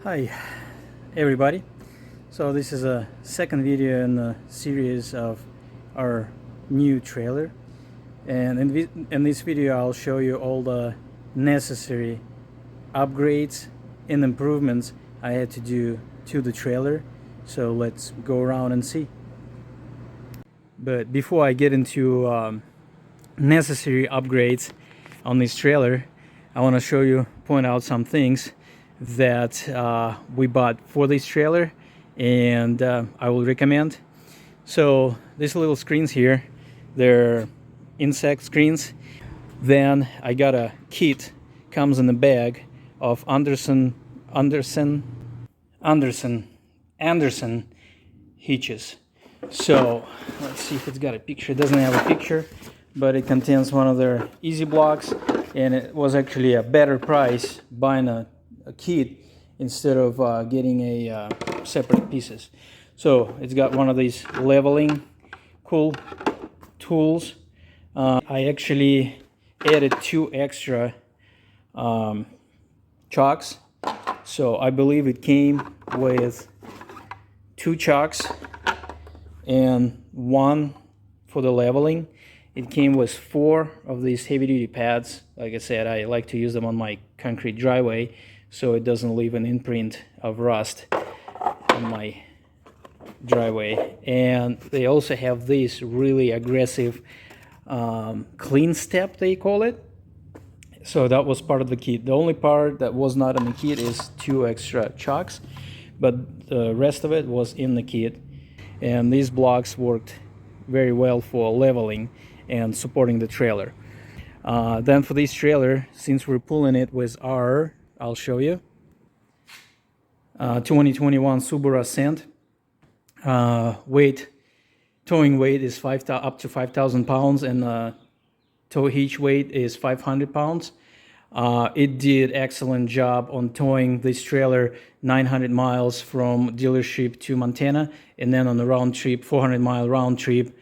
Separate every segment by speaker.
Speaker 1: Hi everybody, so this is a second video in the series of our new trailer, and in this video I'll show you all the necessary upgrades and improvements I had to do to the trailer. So let's go around and see. But before I get into necessary upgrades on this trailer, I want to point out some things that we bought for this trailer and I will recommend. So these little screens here, they're insect screens. Then I got a kit, comes in a bag of Anderson hitches. So let's see if it's got a picture. It doesn't have a picture, but it contains one of their easy blocks, and it was actually a better price buying a kit instead of getting a separate pieces. So it's got one of these leveling cool tools. I actually added 2 extra chocks, so I believe it came with 2 chocks and 1 for the leveling. It came with 4 of these heavy-duty pads. Like I said, I like to use them on my concrete driveway so it doesn't leave an imprint of rust on my driveway. And they also have this really aggressive clean step, they call it. So that was part of the kit. The only part that was not in the kit is 2 extra chocks, but the rest of it was in the kit. And these blocks worked very well for leveling and supporting the trailer. Then for this trailer, since we're pulling it with I'll show you, 2021 Subaru Ascent. Towing weight is up to 5,000 pounds, and tow hitch weight is 500 pounds. It did excellent job on towing this trailer 900 miles from dealership to Montana, and then on the round trip, 400-mile round trip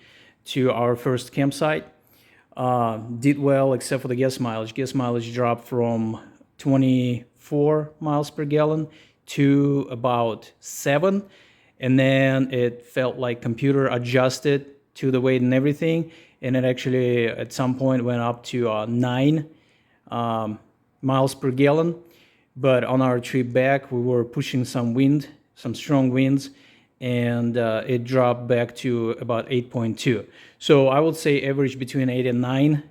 Speaker 1: to our first campsite. Did well except for the gas mileage. Gas mileage dropped from 24 miles per gallon to about 7, and then it felt like computer adjusted to the weight and everything, and it actually at some point went up to 9 miles per gallon. But on our trip back, we were pushing some strong winds, and it dropped back to about 8.2. So I would say average between 8 and 9.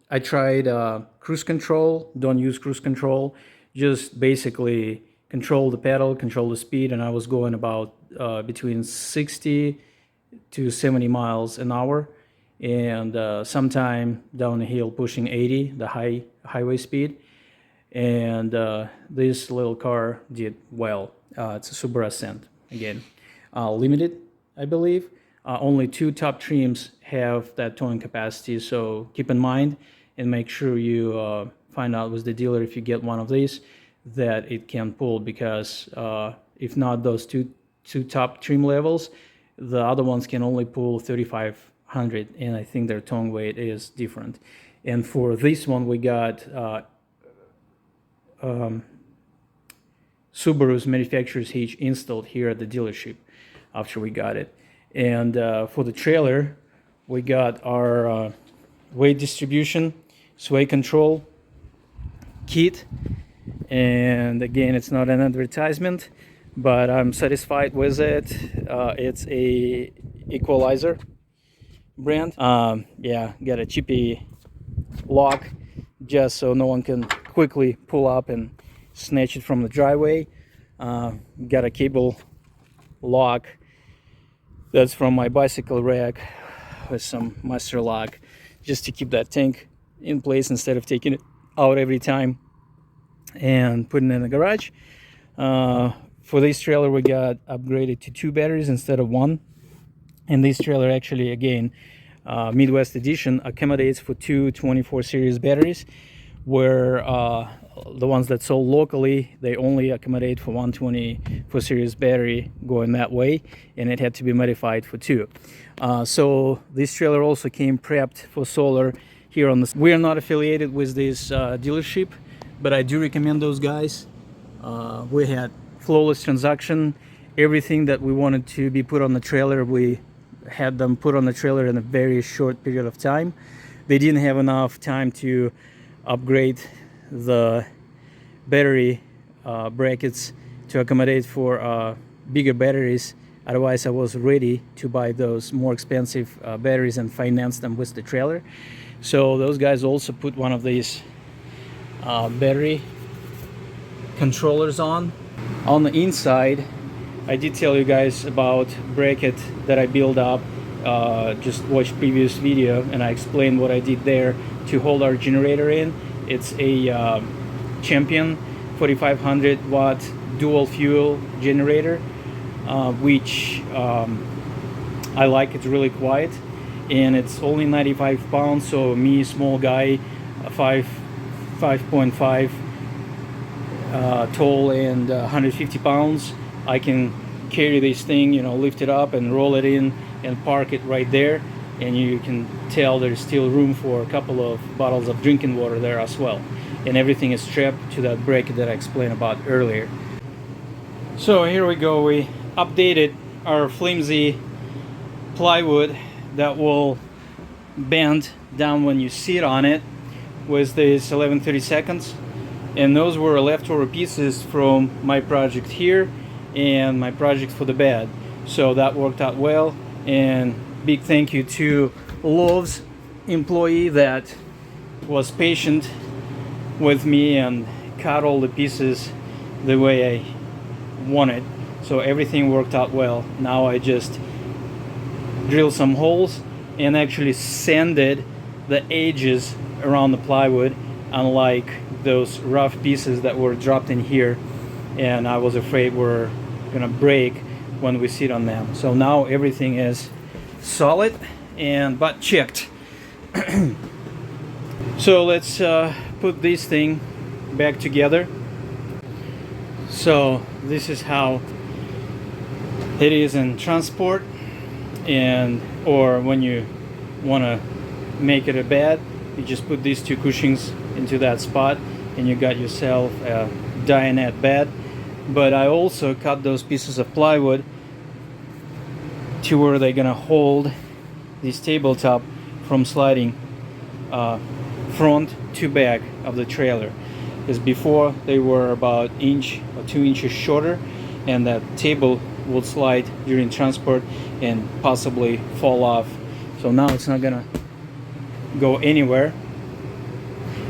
Speaker 1: I tried cruise control. Don't use cruise control. Just basically control the pedal, control the speed, and I was going about between 60 to 70 miles an hour, and sometime down the hill pushing 80, the highway speed. And this little car did well. It's a Subaru Ascent, again, limited, I believe. Only 2 top trims have that towing capacity, so keep in mind and make sure you find out with the dealer, if you get one of these, that it can pull, because if not those two top trim levels, the other ones can only pull 3,500, and I think their towing weight is different. And for this one, we got Subaru's manufacturer's hitch installed here at the dealership after we got it. And for the trailer, we got our weight distribution, sway control kit. And again, it's not an advertisement, but I'm satisfied with it. It's a Equalizer brand. Yeah, got a chippy lock just so no one can quickly pull up and snatch it from the driveway. Got a cable lock that's from my bicycle rack with some master lock, just to keep that tank in place instead of taking it out every time and putting it in the garage. For this trailer, we got upgraded to 2 batteries instead of 1. And this trailer actually, again, Midwest Edition, accommodates for 2 24 series batteries, where the ones that sold locally, they only accommodate for 1 24 series battery going that way, and it had to be modified for 2. So this trailer also came prepped for solar here on the... We are not affiliated with this dealership, but I do recommend those guys. We had flawless transaction. Everything that we wanted to be put on the trailer, we had them put on the trailer in a very short period of time. They didn't have enough time to upgrade the battery brackets to accommodate for bigger batteries. Otherwise, I was ready to buy those more expensive batteries and finance them with the trailer. So those guys also put one of these battery controllers on the inside. I did tell you guys about bracket that I built up. Just watched previous video and I explained what I did there to hold our generator in. It's a Champion 4500 watt dual fuel generator, which I like. It's really quiet and it's only 95 pounds, so me, small guy, 5.5 tall and 150 pounds, I can carry this thing, you know, lift it up and roll it in and park it right there, and you can tell there's still room for a couple of bottles of drinking water there as well, and everything is strapped to that bracket that I explained about earlier. So here we go, we updated our flimsy plywood that will bend down when you sit on it with this 11/32, and those were leftover pieces from my project here and my project for the bed, so that worked out well. And big thank you to Love's employee that was patient with me and cut all the pieces the way I wanted, so everything worked out well. Now I just drilled some holes and actually sanded the edges around the plywood, unlike those rough pieces that were dropped in here and I was afraid were gonna break when we sit on them. So now everything is solid and butt checked. So let's put this thing back together. So this is how it is in transport, and or when you want to make it a bed, you just put these two cushions into that spot and you got yourself a dinette bed. But I also cut those pieces of plywood to where they're gonna hold this tabletop from sliding front to back of the trailer, because before they were about inch or 2 inches shorter, and that table would slide during transport and possibly fall off. So now it's not gonna go anywhere.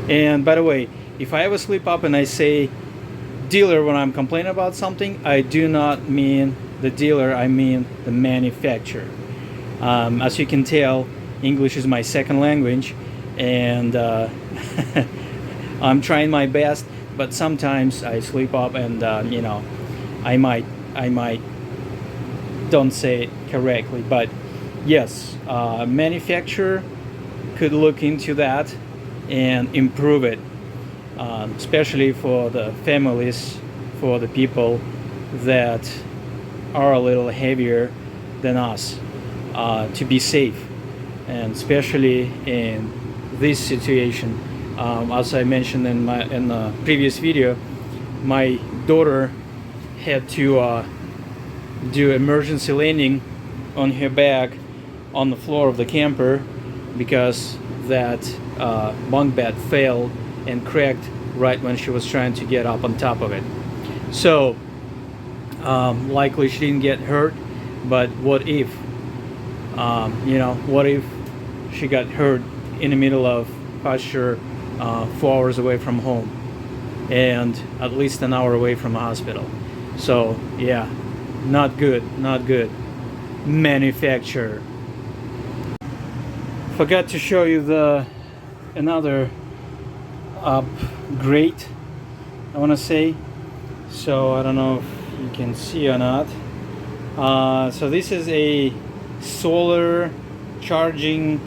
Speaker 1: And by the way, if I ever slip up and I say dealer when I'm complaining about something, I do not mean the dealer, I mean the manufacturer. As you can tell, English is my second language, and I'm trying my best, but sometimes I slip up and you know, I might don't say it correctly. But yes, manufacturer could look into that and improve it, especially for the families, for the people that are a little heavier than us, to be safe, and especially in this situation. As I mentioned in the previous video, my daughter had to do emergency landing on her back on the floor of the camper because that bunk bed failed and cracked right when she was trying to get up on top of it. So likely she didn't get hurt, but what if you know, what if she got hurt in the middle of pasture, 4 hours away from home and at least an hour away from a hospital? So yeah, not good, not good. Manufacturer. Forgot to show you another upgrade, I want to say. So I don't know if you can see or not. So this is a solar charging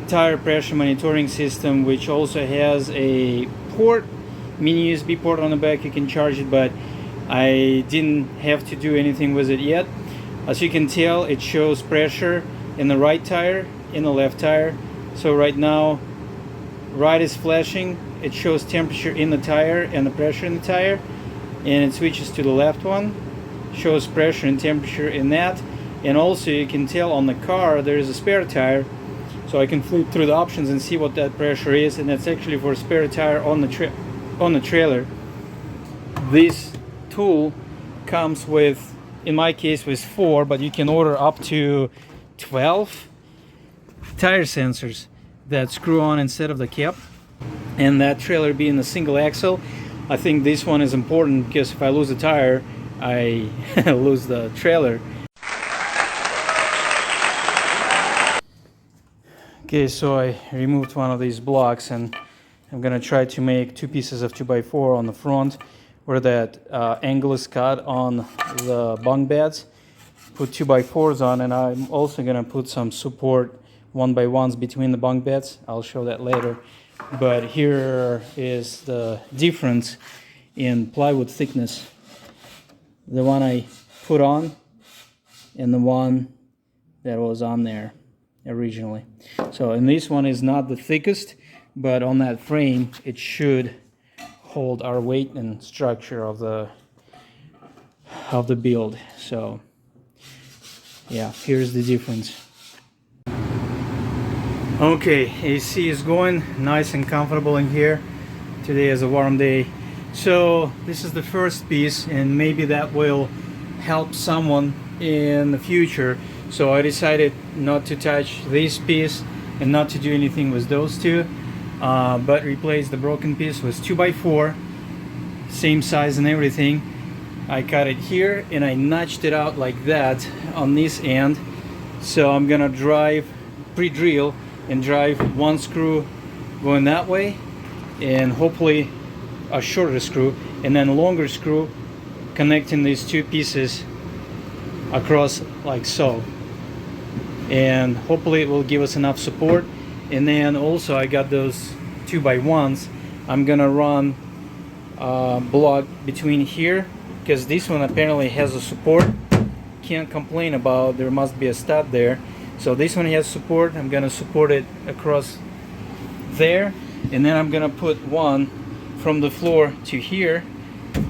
Speaker 1: tire pressure monitoring system, which also has a port, mini USB port on the back. You can charge it, but I didn't have to do anything with it yet. As you can tell, it shows pressure in the right tire, in the left tire. So right now, right is flashing. It shows temperature in the tire and the pressure in the tire. and it switches to the left one, shows pressure and temperature in that. And also you can tell on the car there is a spare tire, so I can flip through the options and see what that pressure is, and that's actually for a spare tire on the trailer. This tool comes with, in my case, with 4, but you can order up to 12 tire sensors that screw on instead of the cap. And that trailer being a single axle, I think this one is important, because if I lose a tire, I lose the trailer. Okay, so I removed one of these blocks, and I'm gonna try to make 2 pieces of 2x4 on the front where that angle is cut on the bunk beds. Put 2x4s on, and I'm also gonna put some support 1x1s between the bunk beds. I'll show that later. But here is the difference in plywood thickness. The one I put on and the one that was on there originally. So, and this one is not the thickest, but on that frame it should hold our weight and structure of the build. So yeah, here's the difference. Okay, AC is going nice and comfortable in here. Today is a warm day. So this is the first piece, and maybe that will help someone in the future. So I decided not to touch this piece and not to do anything with those two, but replace the broken piece with 2x4, same size and everything. I cut it here and I notched it out like that on this end. So I'm gonna pre-drill and drive one screw going that way, and hopefully a shorter screw, and then a longer screw connecting these 2 pieces across like so, and hopefully it will give us enough support. And then also I got those 2x1s. I'm gonna run a block between here, because this one apparently has a support. Can't complain about, there must be a stud there. So this one has support. I'm gonna support it across there, and then I'm gonna put one from the floor to here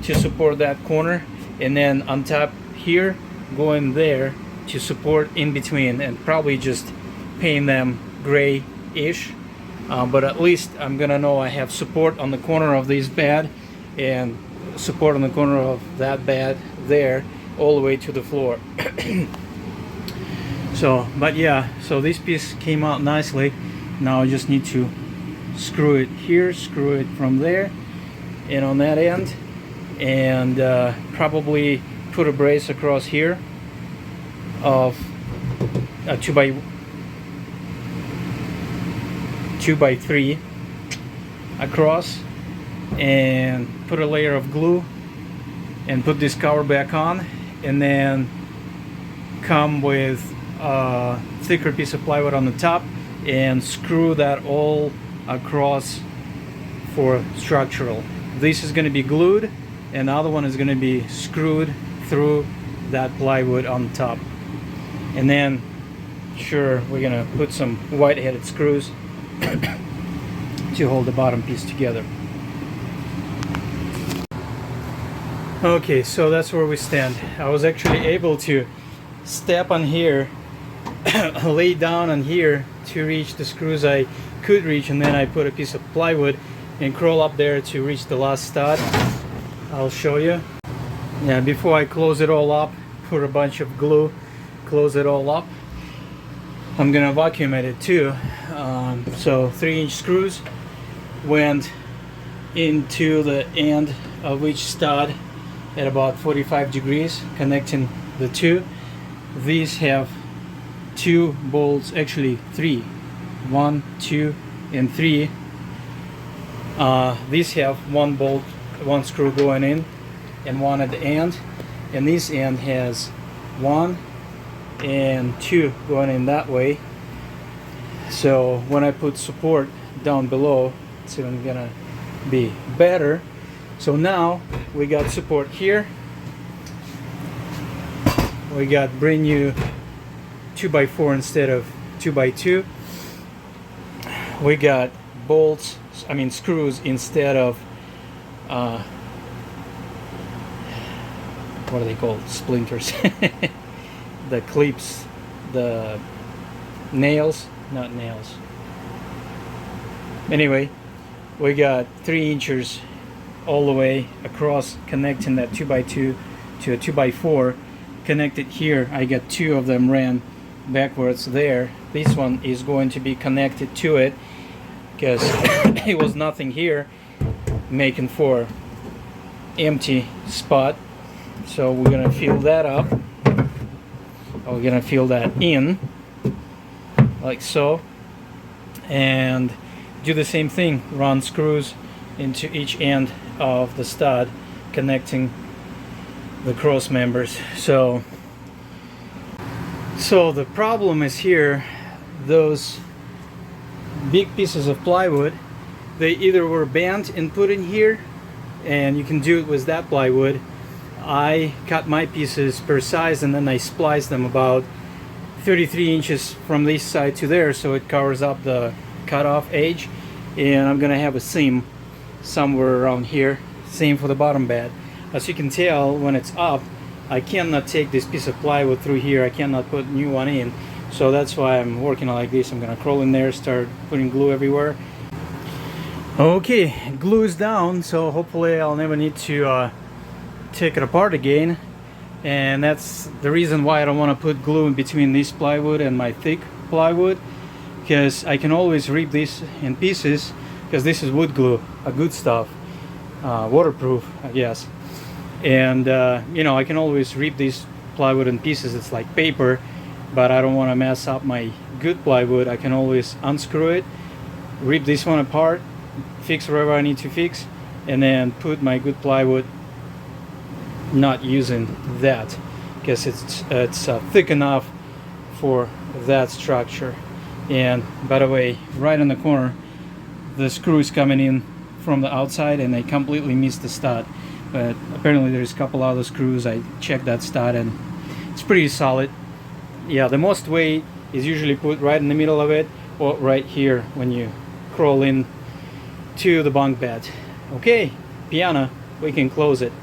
Speaker 1: to support that corner, and then on top here going there to support in between, and probably just paint them gray-ish, but at least I'm gonna know I have support on the corner of this bed and support on the corner of that bed there all the way to the floor. So, but yeah, so this piece came out nicely. Now I just need to screw it here, screw it from there and on that end, and probably put a brace across here of a 2x3 across, and put a layer of glue and put this cover back on, and then come with a thicker piece of plywood on the top and screw that all across for structural. This is going to be glued, and the other one is going to be screwed through that plywood on top. And then sure, we're going to put some white-headed screws to hold the bottom piece together. Okay, so that's where we stand. I was actually able to step on here, lay down on here to reach the screws I could reach, and then I put a piece of plywood and crawl up there to reach the last stud. I'll show you. Yeah, before I close it all up, put a bunch of glue, close it all up. I'm gonna vacuum at it too. So 3-inch screws went into the end of each stud at about 45 degrees, connecting the two. These have 2 bolts, actually 3, 1, 2, and 3. These have 1 bolt, 1 screw going in, and 1 at the end, and this end has 1 and 2 going in that way. So when I put support down below, it's even gonna be better. So now we got support here. We got brand new 2x4 instead of 2x2. We got bolts, screws instead of what are they called, splinters. The clips, the nails, not nails. Anyway, we got 3 inches all the way across, connecting that 2x2 to a 2x4 connected here. I got 2 of them ran backwards there. This one is going to be connected to it because it was nothing here, making for empty spot. So we're gonna fill that up. We're gonna fill that in like so, and do the same thing. Run screws into each end of the stud, connecting the cross members. So the problem is here, those big pieces of plywood, they either were bent and put in here, and you can do it with that plywood. I cut my pieces per size and then I spliced them about 33 inches from this side to there, so it covers up the cutoff edge, and I'm gonna have a seam somewhere around here. Same for the bottom bed. As you can tell, when it's up, I cannot take this piece of plywood through here. I cannot put a new one in, so that's why I'm working like this. I'm gonna crawl in there, start putting glue everywhere. Okay, glue is down, so hopefully I'll never need to take it apart again. And that's the reason why I don't want to put glue in between this plywood and my thick plywood, because I can always rip this in pieces, because this is wood glue, a good stuff, waterproof, I guess. And you know, I can always rip this plywood in pieces. It's like paper, but I don't want to mess up my good plywood. I can always unscrew it, rip this one apart, fix wherever I need to fix, and then put my good plywood, not using that because it's thick enough for that structure. And by the way, right in the corner, the screw is coming in from the outside and I completely missed the stud, but apparently there's a couple other screws. I checked that stud and it's pretty solid. Yeah, the most weight is usually put right in the middle of it or right here when you crawl in to the bunk bed. Okay, piano, we can close it.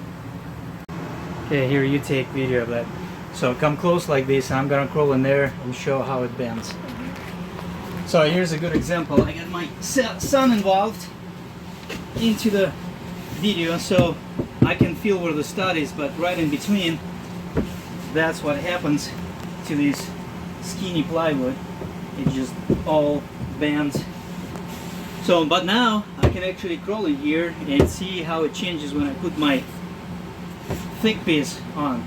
Speaker 1: Okay, here, you take video of that. So come close like this, and I'm gonna crawl in there and show how it bends. So here's a good example. I got my son involved into the video, so I can feel where the stud is, but right in between, that's what happens to this skinny plywood. It just all bends. So, but now I can actually crawl in here and see how it changes when I put my thick piece on.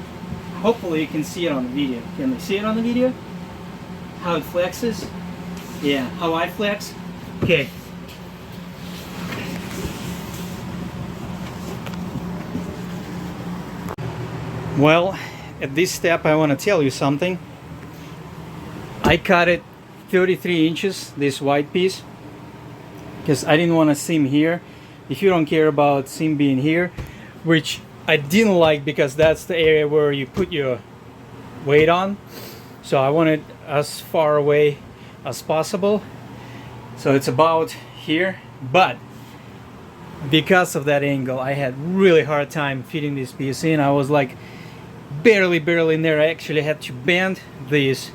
Speaker 1: Hopefully you can see it on the video. Can they see it on the video? How it flexes? Yeah, how I flex? Okay. Well, at this step I want to tell you something. I cut it 33 inches, this white piece, because I didn't want a seam here. If you don't care about seam being here, which I didn't like because that's the area where you put your weight on, so I want it as far away as possible. So it's about here, but because of that angle I had really hard time fitting this piece in. I was like barely in there. I actually had to bend this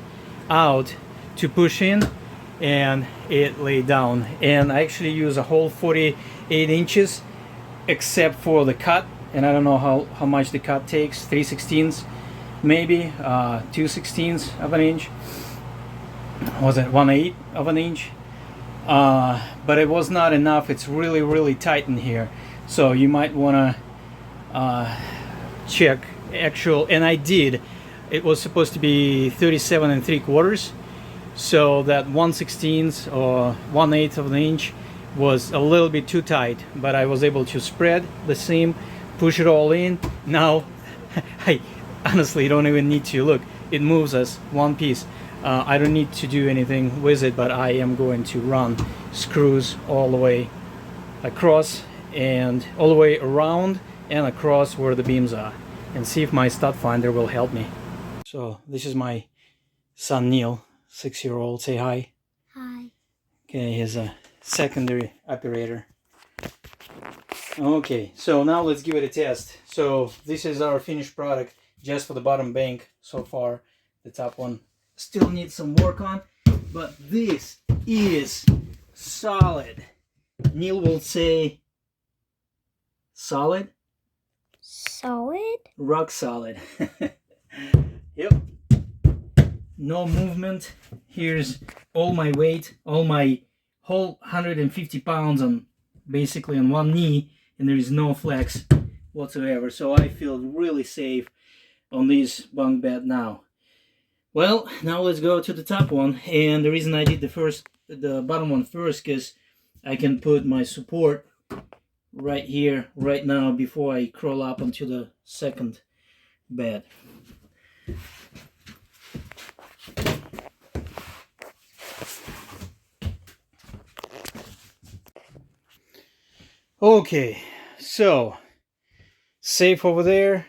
Speaker 1: out to push in, and it laid down. And I actually use a whole 48 inches except for the cut, and I don't know how much the cut takes, 3/16 maybe, 2/16 of an inch. Was it 1/8 of an inch? But it was not enough. It's really tight in here, so you might want to check actual, and I did. It was supposed to be 37 3/4, so that 1/16 or 1/8 of an inch was a little bit too tight, but I was able to spread the seam, push it all in. Now I honestly don't even need to look. It moves as one piece. I don't need to do anything with it, but I am going to run screws all the way across and all the way around and across where the beams are, and see if my stud finder will help me. So this is my son Neil, 6-year-old. Say hi.
Speaker 2: Hi.
Speaker 1: Okay, he's a secondary operator. Okay, so now let's give it a test. So this is our finished product. just for the bottom bank so far. The top one still needs some work on, but this is solid. Neil will say solid?
Speaker 2: Solid?
Speaker 1: Rock solid. Yep. No movement. Here's all my weight, all my whole 150 pounds on basically on one knee, and there is no flex whatsoever. So I feel really safe on this bunk bed now. Well, now let's go to the top one. And the reason I did the bottom one first, because I can put my support right here, right now, before I crawl up onto the second bed. Okay, so safe over there.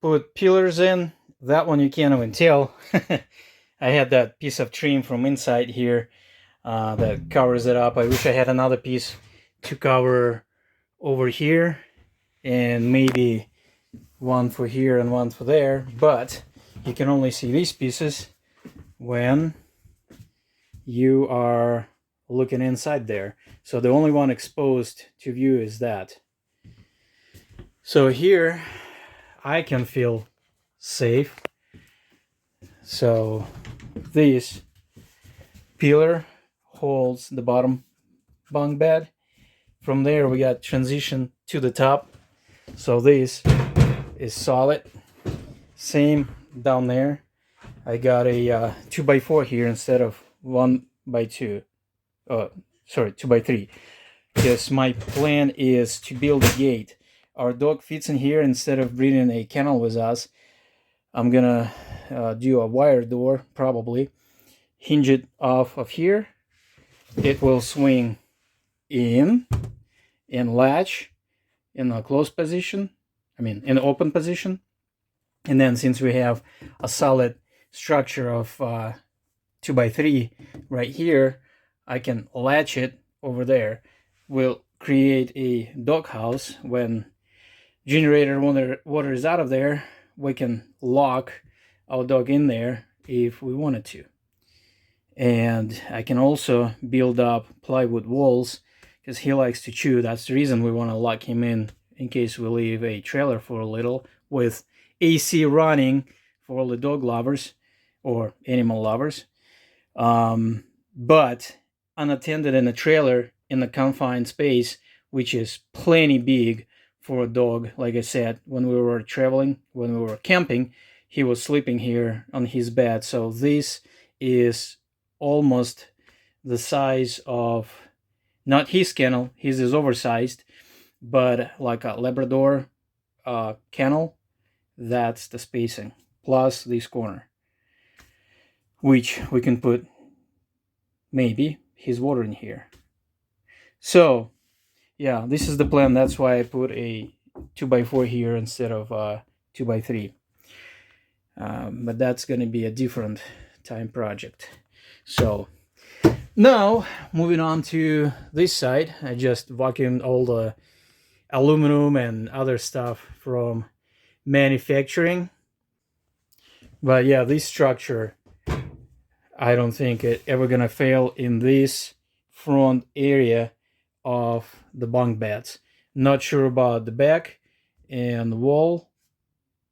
Speaker 1: Put pillars in. That one you can't even tell. I had that piece of trim from inside here that covers it up. I wish I had another piece to cover over here, and maybe one for here and one for there, but you can only see these pieces when you are looking inside there. So the only one exposed to view is that. So here I can feel safe. So this pillar holds the bottom bunk bed. From there we got transition to the top. So this is solid. Same down there. I got a 2x4 here instead of 1x2. Sorry, 2x3. Because my plan is to build a gate. Our dog fits in here. Instead of bringing a kennel with us, I'm gonna do a wire door, probably hinge it off of here. It will swing in and latch in a closed position, in an open position. And then since we have a solid structure of 2x3 right here, I can latch it over there. We'll create a dog house. When generator water is out of there, we can lock our dog in there if we wanted to. And I can also build up plywood walls because he likes to chew. That's the reason we want to lock him in case we leave a trailer for a little, with AC running for all the dog lovers or animal lovers. But unattended in a trailer in a confined space, which is plenty big for a dog. Like I said, when we were traveling, when we were camping, he was sleeping here on his bed. So this is almost the size of, not his kennel, his is oversized, but like a Labrador kennel. That's the spacing, plus this corner, which we can put maybe his water in here. So yeah, this is the plan. That's why I put a 2x4 here instead of 2x3. But that's going to be a different time project. So now moving on to this side, I just vacuumed all the aluminum and other stuff from manufacturing. But yeah, this structure, I don't think it ever gonna fail in this front area of the bunk beds. Not sure about the back and the wall,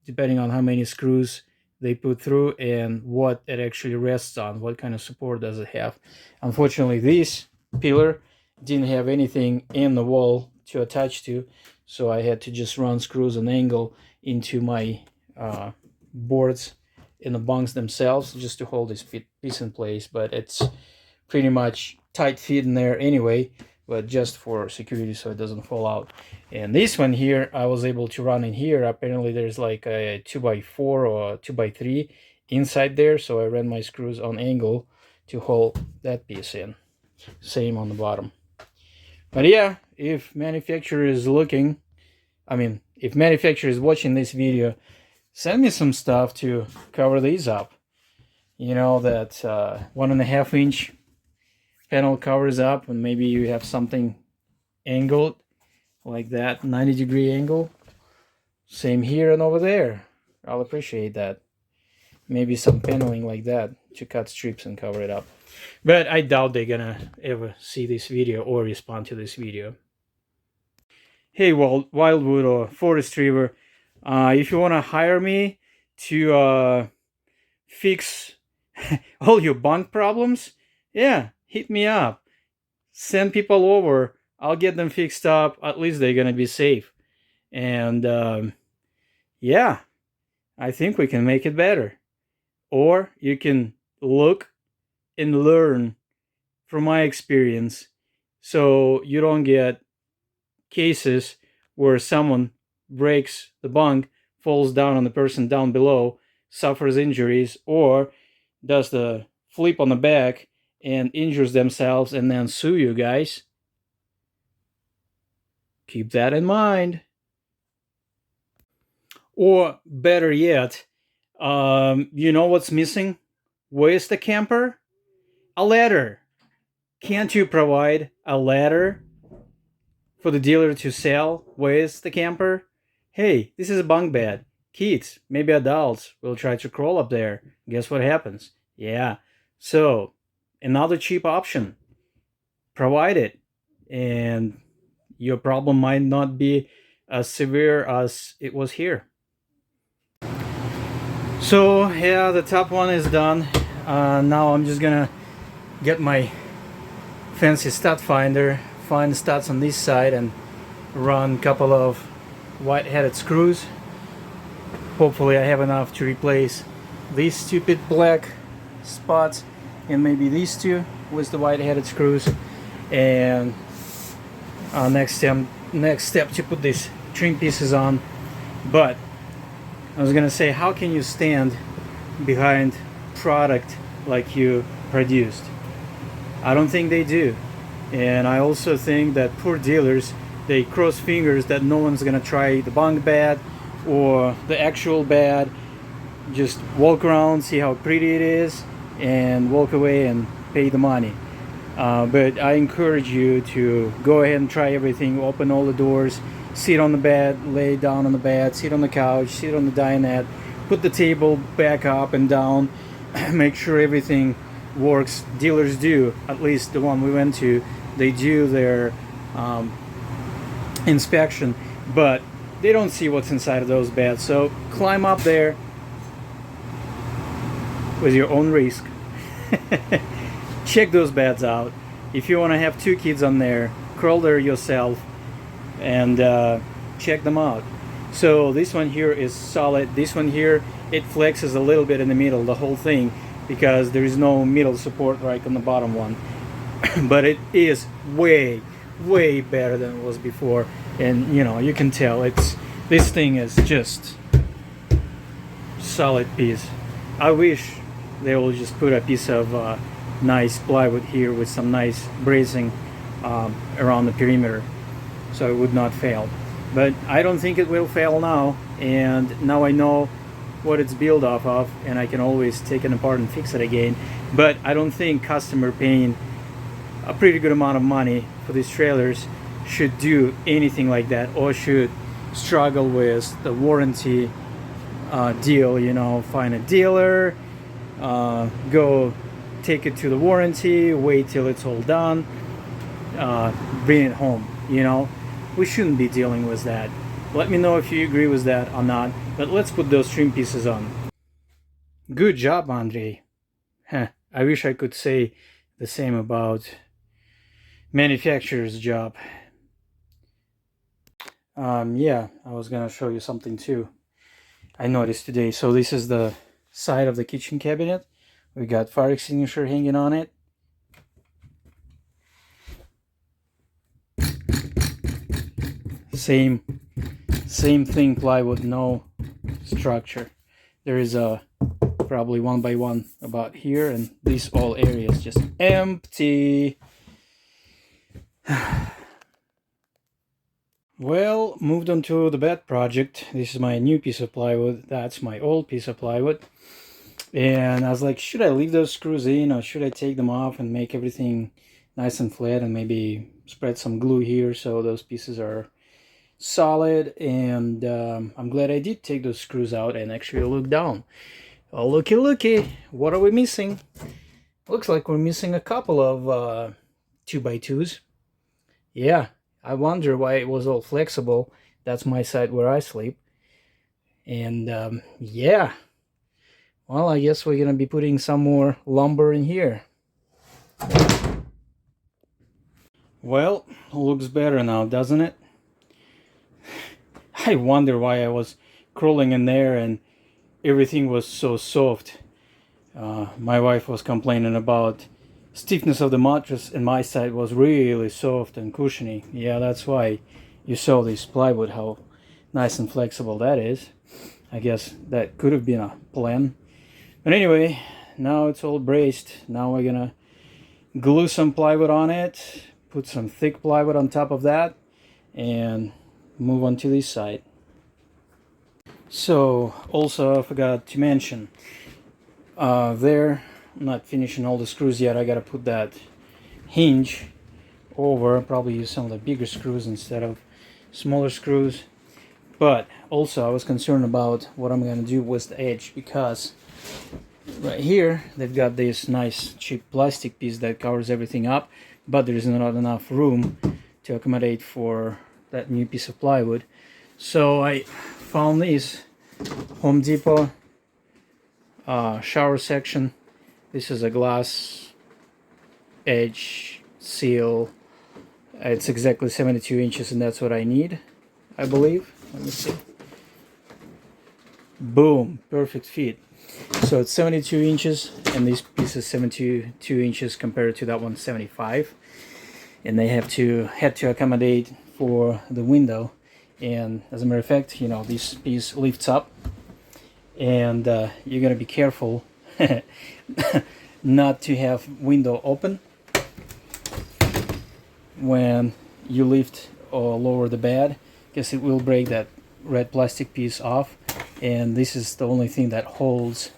Speaker 1: depending on how many screws they put through and what it actually rests on, what kind of support does it have. Unfortunately, this pillar didn't have anything in the wall to attach to, so I had to just run screws and angle into my boards in the bunks themselves just to hold this piece in place. But it's pretty much tight fit in there anyway, but just for security so it doesn't fall out. And this one here, I was able to run in here. Apparently there's like a 2x4 or 2x3 inside there, so I ran my screws on angle to hold that piece in. Same on the bottom. But yeah, if manufacturer is looking, if manufacturer is watching this video, send me some stuff to cover these up. You know, that 1.5 inch panel covers up, and maybe you have something angled like that, 90-degree angle. Same here and over there. I'll appreciate that. Maybe some paneling like that to cut strips and cover it up. But I doubt they're gonna ever see this video or respond to this video. Hey, Wildwood or Forest River, if you want to hire me to fix all your bunk problems, yeah, hit me up. Send people over. I'll get them fixed up. At least they're gonna be safe. And yeah, I think we can make it better. Or you can look and learn from my experience, so you don't get cases where someone breaks the bunk, falls down on the person down below, suffers injuries, or does the flip on the back and injures themselves and then sue you guys. Keep that in mind. Or better yet, you know what's missing? Where's the camper? A ladder. Can't you provide a ladder for the dealer to sell? Where's the camper? Hey, this is a bunk bed. Kids, maybe adults, will try to crawl up there. Guess what happens? Yeah. So, another cheap option. Provide it. And your problem might not be as severe as it was here. So, yeah, the top one is done. Now I'm just gonna get my fancy stud finder, find studs on this side, and run a couple of white-headed screws. Hopefully I have enough to replace these stupid black spots and maybe these two with the white-headed screws. And next step to put these trim pieces on. But I was gonna say, how can you stand behind product like you produced? I don't think they do. And I also think that poor dealers, they cross fingers that no one's gonna try the bunk bed or the actual bed. Just walk around, see how pretty it is, and walk away and pay the money. But I encourage you to go ahead and try everything. Open all the doors, sit on the bed, lay down on the bed, sit on the couch, sit on the dinette, put the table back up and down, make sure everything works. Dealers do, at least the one we went to, they do their inspection, but they don't see what's inside of those beds. So climb up there with your own risk. Check those beds out. If you want to have two kids on there, crawl there yourself and check them out. So this one here is solid. This one here, it flexes a little bit in the middle, the whole thing, because there is no middle support right on the bottom one. But it is way better than it was before, and you know, you can tell this thing is just solid piece. I wish they will just put a piece of nice plywood here with some nice bracing around the perimeter so it would not fail. But I don't think it will fail now, and now I know what it's built off of, and I can always take it apart and fix it again. But I don't think customer paying a pretty good amount of money for these trailers should do anything like that, or should struggle with the warranty deal. You know, find a dealer, go take it to the warranty, wait till it's all done, bring it home. You know, we shouldn't be dealing with that. Let me know if you agree with that or not. But let's put those trim pieces on. Good job, Andre. I wish I could say the same about manufacturer's job. Yeah, I was gonna show you something too I noticed today. So this is the side of the kitchen cabinet. We got fire extinguisher hanging on it. Same thing, plywood, no structure. There is a probably 1x1 about here, and these all areas just empty. Well, moved on to the bed project. This is my new piece of plywood. That's my old piece of plywood. And I was like, should I leave those screws in, or should I take them off and make everything nice and flat, and maybe spread some glue here so those pieces are solid, and I'm glad I did take those screws out and actually look down. Oh, looky, what are we missing? Looks like we're missing a couple of 2x2s. Yeah, I wonder why it was all flexible. That's my side where I sleep. And yeah, well, I guess we're gonna be putting some more lumber in here. Well, looks better now, doesn't it? I wonder why I was crawling in there and everything was so soft. My wife was complaining about stiffness of the mattress, and my side was really soft and cushiony. Yeah, that's why you saw this plywood, how nice and flexible that is. I guess that could have been a plan. But anyway, now it's all braced. Now we're gonna glue some plywood on it, put some thick plywood on top of that, and move on to this side. So also I forgot to mention, there, I'm not finishing all the screws yet. I gotta put that hinge over, probably use some of the bigger screws instead of smaller screws. But also I was concerned about what I'm gonna do with the edge, because right here they've got this nice cheap plastic piece that covers everything up, but there's not enough room to accommodate for that new piece of plywood. So I found this Home Depot shower section. This is a glass edge seal. It's exactly 72 inches, and that's what I need, I believe. Let me see. Boom, perfect fit. So it's 72 inches, and this piece is 72 inches compared to that one 75. And they had to accommodate for the window. And as a matter of fact, you know, this piece lifts up, and you're gonna be careful not to have window open when you lift or lower the bed, because it will break that red plastic piece off, and this is the only thing that holds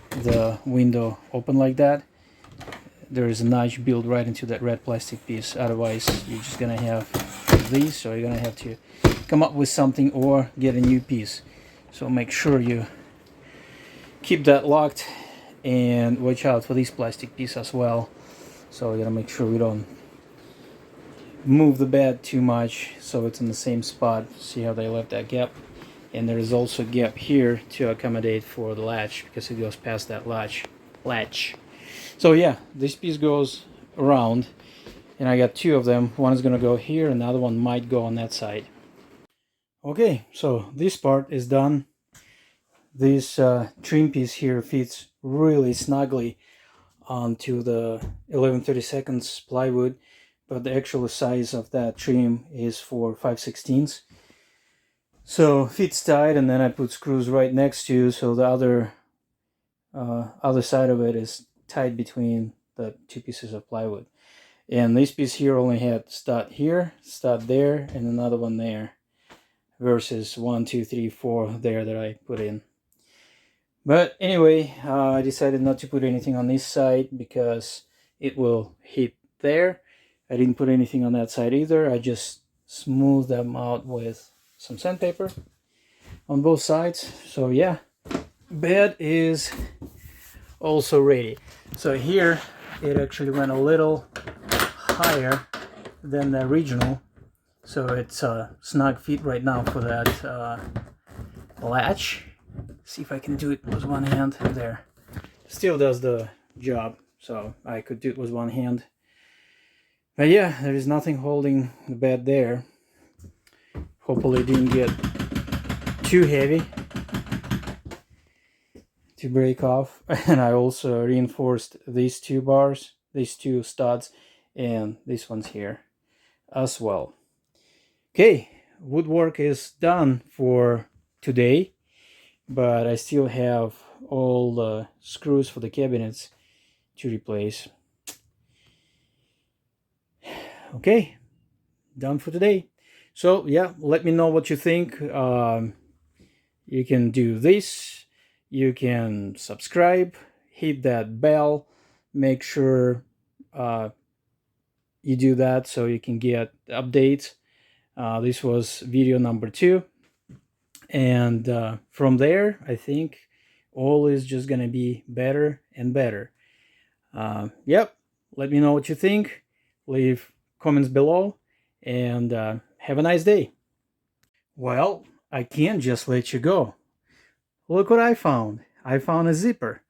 Speaker 1: the window open like that. There is a notch built right into that red plastic piece, otherwise you're just gonna have these, so you're gonna have to come up with something or get a new piece. So make sure you keep that locked, and watch out for this plastic piece as well. So you gotta make sure we don't move the bed too much so it's in the same spot. See how they left that gap? And there is also a gap here to accommodate for the latch, because it goes past that latch. So yeah, this piece goes around, and I got two of them. One is gonna go here, another one might go on that side. Okay, so this part is done. This trim piece here fits really snugly onto the 11/32 plywood, but the actual size of that trim is for 5/16. So fits tight, and then I put screws right next to, so the other side of it is tight between the two pieces of plywood. And this piece here only had stud here, stud there, and another one there, versus 1, 2, 3, 4 there that I put in. But anyway, I decided not to put anything on this side because it will hit there. I didn't put anything on that side either. I just smoothed them out with some sandpaper on both sides. So yeah, bed is also ready. So here it actually went a little higher than the original, so it's a snug fit right now for that latch. See if I can do it with one hand. There, still does the job, so I could do it with one hand. But yeah, there is nothing holding the bed there. Hopefully it didn't get too heavy to break off. And I also reinforced these two bars, these two studs, and these ones here as well. Okay, woodwork is done for today, but I still have all the screws for the cabinets to replace. Okay, done for today. So yeah, let me know what you think. You can do this, you can subscribe, hit that bell, make sure you do that so you can get updates This was video number 2. And from there, I think all is just going to be better and better. Yep. Let me know what you think. Leave comments below. And have a nice day. Well, I can't just let you go. Look what I found. I found a zipper.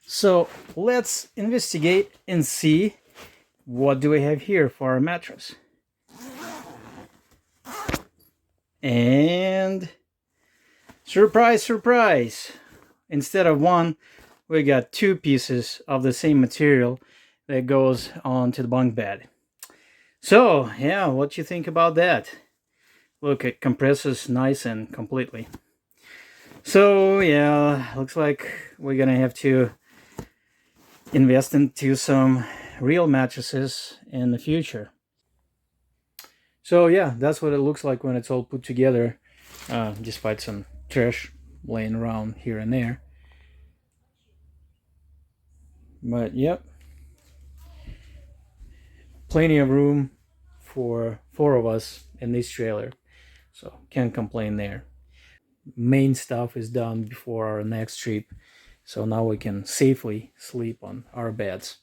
Speaker 1: So let's investigate and see what do we have here for our mattress. And surprise, surprise. Instead of one, we got 2 pieces of the same material that goes onto the bunk bed. So, yeah, what you think about that? Look, it compresses nice and completely. So, yeah, looks like we're gonna have to invest into some real mattresses in the future. So, yeah, that's what it looks like when it's all put together, despite some trash laying around here and there. But, yep, plenty of room for 4 of us in this trailer, so can't complain there. Main stuff is done before our next trip, so now we can safely sleep on our beds.